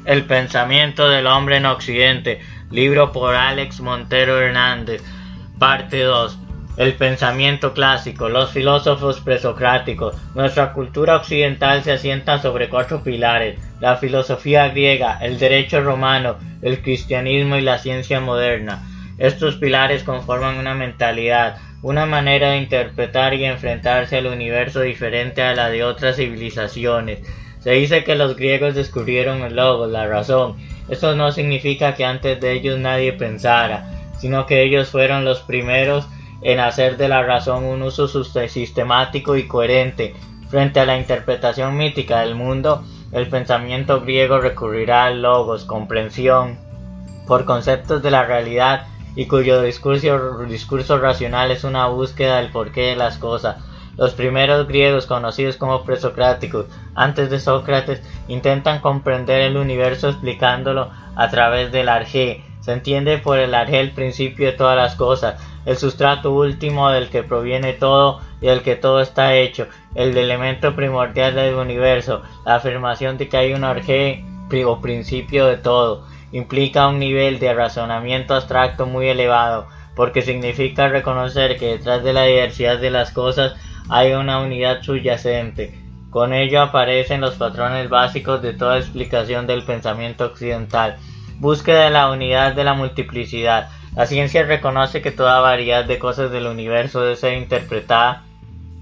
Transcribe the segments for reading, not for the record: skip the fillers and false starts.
El pensamiento del hombre en Occidente, libro por Alex Montero Hernández, parte 2. El pensamiento clásico, los filósofos presocráticos. Nuestra cultura occidental se asienta sobre 4 pilares: la filosofía griega, el derecho romano, el cristianismo y la ciencia moderna. Estos pilares conforman una mentalidad, una manera de interpretar y enfrentarse al universo diferente a la de otras civilizaciones. Se dice que los griegos descubrieron el logos, la razón. Esto no significa que antes de ellos nadie pensara, sino que ellos fueron los primeros en hacer de la razón un uso sistemático y coherente. Frente a la interpretación mítica del mundo, el pensamiento griego recurrirá al logos, comprensión por conceptos de la realidad, y cuyo discurso racional es una búsqueda del porqué de las cosas. Los primeros griegos, conocidos como presocráticos, antes de Sócrates, intentan comprender el universo explicándolo a través del arjé. Se entiende por el arjé el principio de todas las cosas, el sustrato último del que proviene todo y del que todo está hecho, el elemento primordial del universo. La afirmación de que hay un arjé o principio de todo implica un nivel de razonamiento abstracto muy elevado, porque significa reconocer que detrás de la diversidad de las cosas hay una unidad subyacente. Con ello aparecen los patrones básicos de toda explicación del pensamiento occidental. Búsqueda de la unidad de la multiplicidad. La ciencia reconoce que toda variedad de cosas del universo debe ser interpretada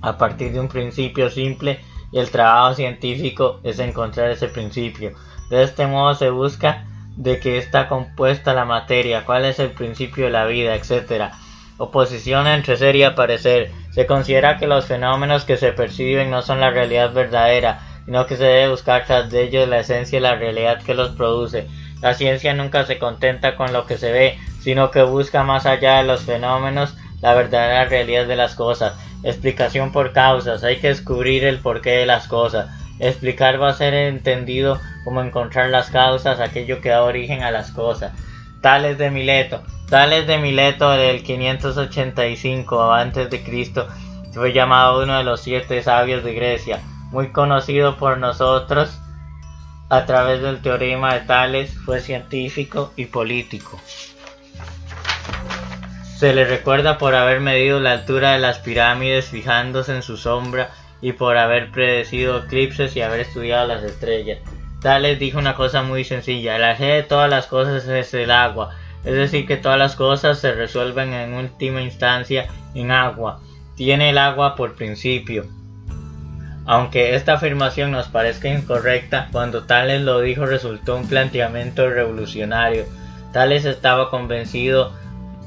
a partir de un principio simple, y el trabajo científico es encontrar ese principio. De este modo se busca de qué está compuesta la materia, cuál es el principio de la vida, etc. Oposición entre ser y aparecer. Se considera que los fenómenos que se perciben no son la realidad verdadera, sino que se debe buscar tras de ellos la esencia de la realidad que los produce. La ciencia nunca se contenta con lo que se ve, sino que busca más allá de los fenómenos la verdadera realidad de las cosas. Explicación por causas. Hay que descubrir el porqué de las cosas. Explicar va a ser entendido como encontrar las causas, aquello que da origen a las cosas. Tales de Mileto. Tales de Mileto del 585 a.C. fue llamado uno de los 7 sabios de Grecia, muy conocido por nosotros a través del teorema de Tales. Fue científico y político. Se le recuerda por haber medido la altura de las pirámides fijándose en su sombra, y por haber predecido eclipses y haber estudiado las estrellas. Tales dijo una cosa muy sencilla: el eje de todas las cosas es el agua, es decir que todas las cosas se resuelven en última instancia en agua. Tiene el agua por principio. Aunque esta afirmación nos parezca incorrecta, cuando Tales lo dijo resultó un planteamiento revolucionario. Tales estaba convencido,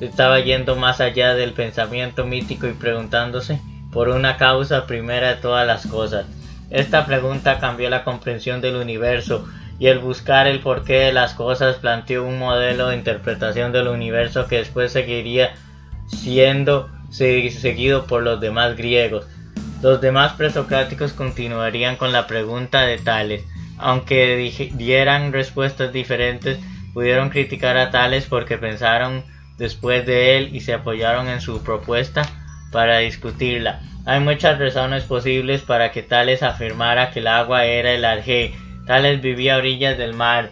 estaba yendo más allá del pensamiento mítico y preguntándose por una causa primera de todas las cosas. Esta pregunta cambió la comprensión del universo, y el buscar el porqué de las cosas planteó un modelo de interpretación del universo que después seguiría siendo seguido por los demás griegos. Los demás presocráticos continuarían con la pregunta de Tales. Aunque dieran respuestas diferentes, pudieron criticar a Tales porque pensaron después de él y se apoyaron en su propuesta para discutirla. Hay muchas razones posibles para que Tales afirmara que el agua era el arjé. Tales vivía a orillas del mar,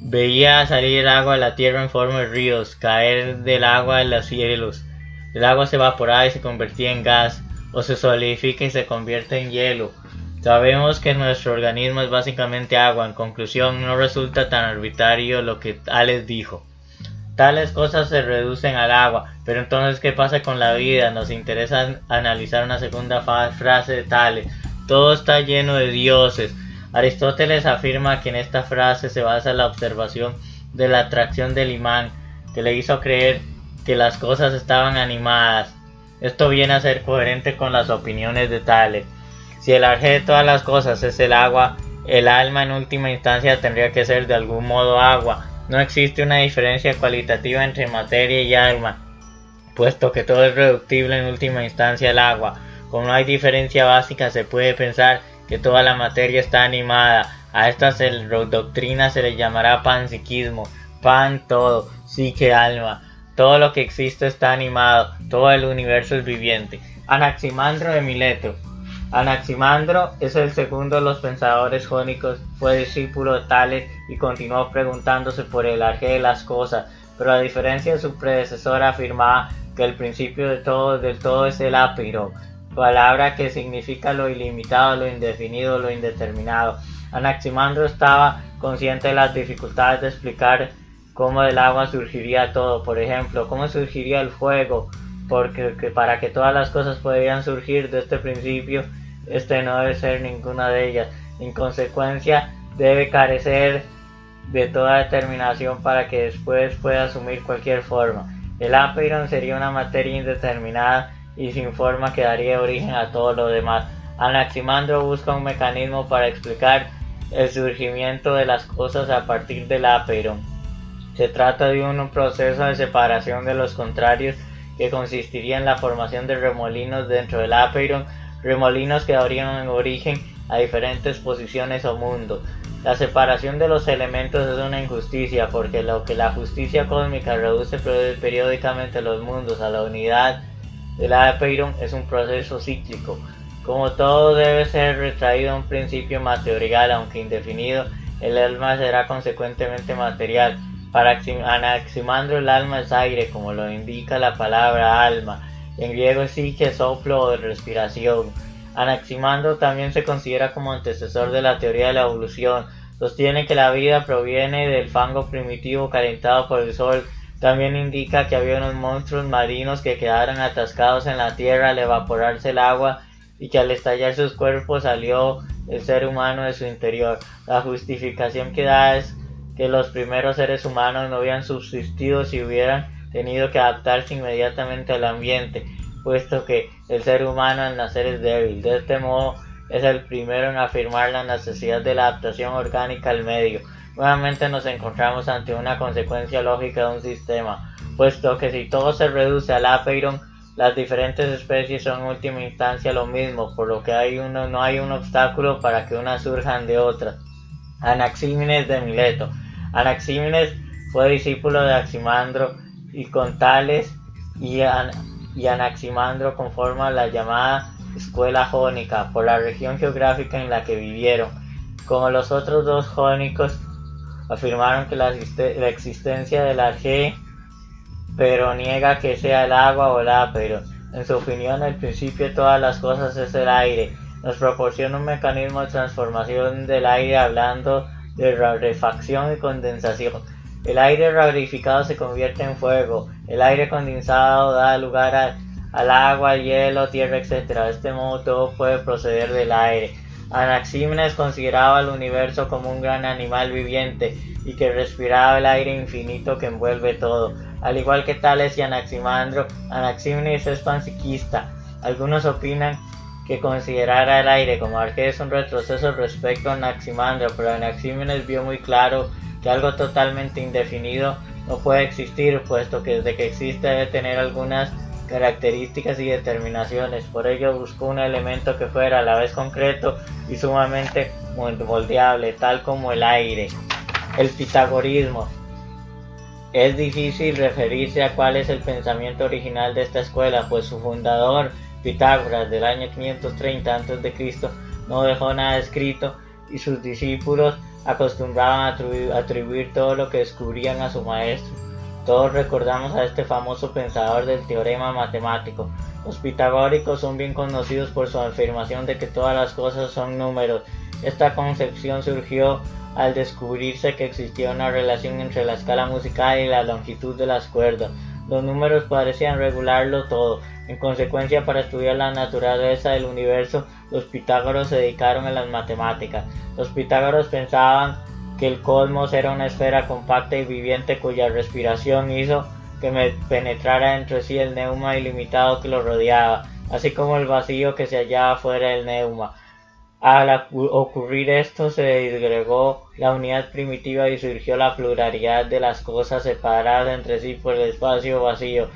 veía salir el agua de la tierra en forma de ríos, caer del agua en los cielos. El agua se evaporaba y se convertía en gas, o se solidifica y se convierte en hielo. Sabemos que nuestro organismo es básicamente agua. En conclusión, no resulta tan arbitrario lo que Tales dijo. Tales cosas se reducen al agua, pero entonces ¿qué pasa con la vida? Nos interesa analizar una segunda frase de Tales: todo está lleno de dioses. Aristóteles afirma que en esta frase se basa la observación de la atracción del imán, que le hizo creer que las cosas estaban animadas. Esto viene a ser coherente con las opiniones de Tales. Si el arjé de todas las cosas es el agua, el alma en última instancia tendría que ser de algún modo agua. No existe una diferencia cualitativa entre materia y alma, puesto que todo es reductible en última instancia al agua. Como no hay diferencia básica, se puede pensar que toda la materia está animada. A esta doctrina se le llamará panpsiquismo. Pan, todo, psique, alma. Todo lo que existe está animado, todo el universo es viviente. Anaximandro de Mileto. Anaximandro es el segundo de los pensadores jónicos, fue discípulo de Tales y continuó preguntándose por el arjé de las cosas, pero a diferencia de su predecesor afirmaba que el principio del todo es el apeiron, palabra que significa lo ilimitado, lo indefinido, lo indeterminado. Anaximandro estaba consciente de las dificultades de explicar cómo del agua surgiría todo, por ejemplo, cómo surgiría el fuego, porque para que todas las cosas pudieran surgir de este principio, este no debe ser ninguna de ellas. En consecuencia, debe carecer de toda determinación para que después pueda asumir cualquier forma. El apeiron sería una materia indeterminada y sin forma que daría origen a todo lo demás. Anaximandro busca un mecanismo para explicar el surgimiento de las cosas a partir del apeiron. Se trata de un proceso de separación de los contrarios que consistiría en la formación de remolinos dentro del apeiron, remolinos que darían origen a diferentes posiciones o mundos. La separación de los elementos es una injusticia, porque lo que la justicia cósmica reduce periódicamente los mundos a la unidad del apeiron es un proceso cíclico. Como todo debe ser retraído a un principio material, aunque indefinido, el alma será consecuentemente material. Para Anaximandro el alma es aire, como lo indica la palabra alma. En griego es psique, soplo o respiración. Anaximandro también se considera como antecesor de la teoría de la evolución. Sostiene que la vida proviene del fango primitivo calentado por el sol. También indica que había unos monstruos marinos que quedaron atascados en la tierra al evaporarse el agua y que al estallar sus cuerpos salió el ser humano de su interior. La justificación que da es que los primeros seres humanos no habían subsistido si hubieran tenido que adaptarse inmediatamente al ambiente, puesto que el ser humano al nacer es débil. De este modo es el primero en afirmar la necesidad de la adaptación orgánica al medio. Nuevamente nos encontramos ante una consecuencia lógica de un sistema, puesto que si todo se reduce al apeiron, las diferentes especies son en última instancia lo mismo, por lo que no hay un obstáculo para que unas surjan de otras. Anaxímenes de Mileto. Anaxímenes fue discípulo de Anaximandro y con Tales y Anaximandro conforman la llamada escuela jónica por la región geográfica en la que vivieron. Como los otros dos jónicos, afirmaron que la existencia del arjé, pero niega que sea el agua o el apeiron. En su opinión, el principio de todas las cosas es el aire. Nos proporciona un mecanismo de transformación del aire hablando de rarefacción y condensación. El aire rarificado se convierte en fuego. El aire condensado da lugar al agua, hielo, tierra, etc. De este modo todo puede proceder del aire. Anaxímenes consideraba el universo como un gran animal viviente y que respiraba el aire infinito que envuelve todo. Al igual que Tales y Anaximandro, Anaxímenes es panpsiquista. Algunos opinan que considerara el aire como arjé es un retroceso respecto a Anaximandro, pero Anaxímenes vio muy claro que algo totalmente indefinido no puede existir, puesto que desde que existe debe tener algunas características y determinaciones. Por ello buscó un elemento que fuera a la vez concreto y sumamente moldeable, tal como el aire. El pitagorismo. Es difícil referirse a cuál es el pensamiento original de esta escuela, pues su fundador, Pitágoras, del año 530 a.C., no dejó nada escrito y sus discípulos acostumbraban a atribuir todo lo que descubrían a su maestro. Todos recordamos a este famoso pensador del teorema matemático. Los pitagóricos son bien conocidos por su afirmación de que todas las cosas son números. Esta concepción surgió al descubrirse que existía una relación entre la escala musical y la longitud de las cuerdas. Los números parecían regularlo todo. En consecuencia, para estudiar la naturaleza del universo, los pitágoras se dedicaron a las matemáticas. Los pitágoras pensaban que el cosmos era una esfera compacta y viviente cuya respiración hizo que penetrara dentro de sí el neuma ilimitado que lo rodeaba, así como el vacío que se hallaba fuera del neuma. Al ocurrir esto se disgregó la unidad primitiva y surgió la pluralidad de las cosas separadas entre sí por el espacio vacío.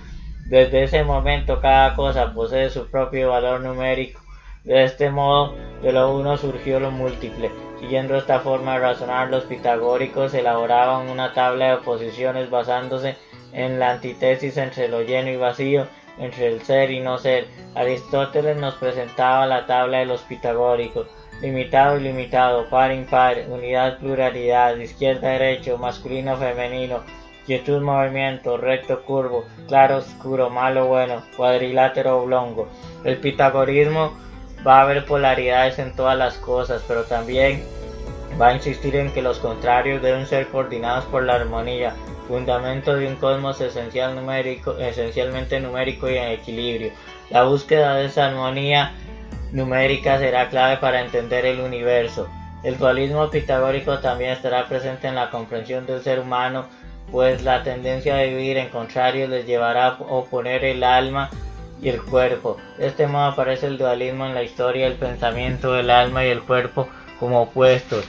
Desde ese momento cada cosa posee su propio valor numérico. De este modo, de lo uno surgió lo múltiple. Siguiendo esta forma de razonar, los pitagóricos elaboraban una tabla de oposiciones basándose en la antítesis entre lo lleno y vacío, entre el ser y no ser. Aristóteles nos presentaba la tabla de los pitagóricos: limitado, ilimitado, par, impar, unidad, pluralidad, izquierda, derecho, masculino, femenino, quietud, movimiento, recto, curvo, claro, oscuro, malo, bueno, cuadrilátero, oblongo. El pitagorismo va a haber polaridades en todas las cosas, pero también va a insistir en que los contrarios deben ser coordinados por la armonía, fundamento de un cosmos esencialmente numérico y en equilibrio. La búsqueda de esa armonía numérica será clave para entender el universo. El dualismo pitagórico también estará presente en la comprensión del ser humano, pues la tendencia a dividir en contrarios les llevará a oponer el alma y el cuerpo. De este modo aparece el dualismo en la historia del pensamiento del alma y el cuerpo como opuestos.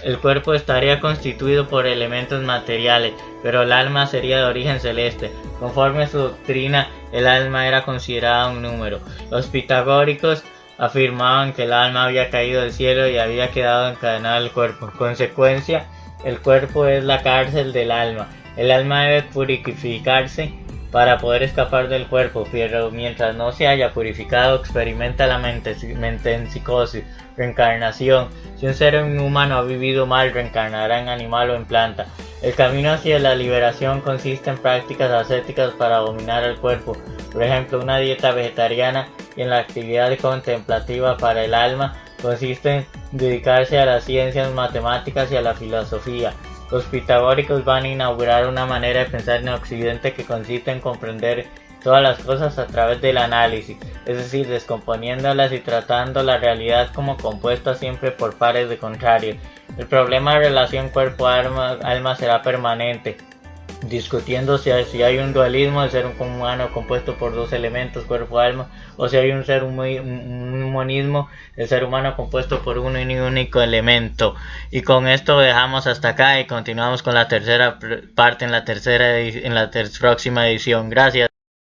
El cuerpo estaría constituido por elementos materiales, pero el alma sería de origen celeste. Conforme su doctrina, el alma era considerada un número. Los pitagóricos afirmaban que el alma había caído del cielo y había quedado encadenada al cuerpo. En consecuencia, el cuerpo es la cárcel del alma. El alma debe purificarse para poder escapar del cuerpo, pero mientras no se haya purificado, experimenta la mente en psicosis, reencarnación. Si un ser humano ha vivido mal, reencarnará en animal o en planta. El camino hacia la liberación consiste en prácticas ascéticas para dominar el cuerpo, por ejemplo, una dieta vegetariana, y en la actividad contemplativa para el alma consiste en dedicarse a las ciencias matemáticas y a la filosofía. Los pitagóricos van a inaugurar una manera de pensar en Occidente que consiste en comprender todas las cosas a través del análisis, es decir, descomponiéndolas y tratando la realidad como compuesta siempre por pares de contrarios. El problema de relación cuerpo-alma será permanente, discutiendo si hay un dualismo del ser humano compuesto por dos elementos, cuerpo-alma, o si hay un monismo del ser humano compuesto por uno y único elemento. Y con esto dejamos hasta acá y continuamos con la tercera parte en la próxima edición. Gracias.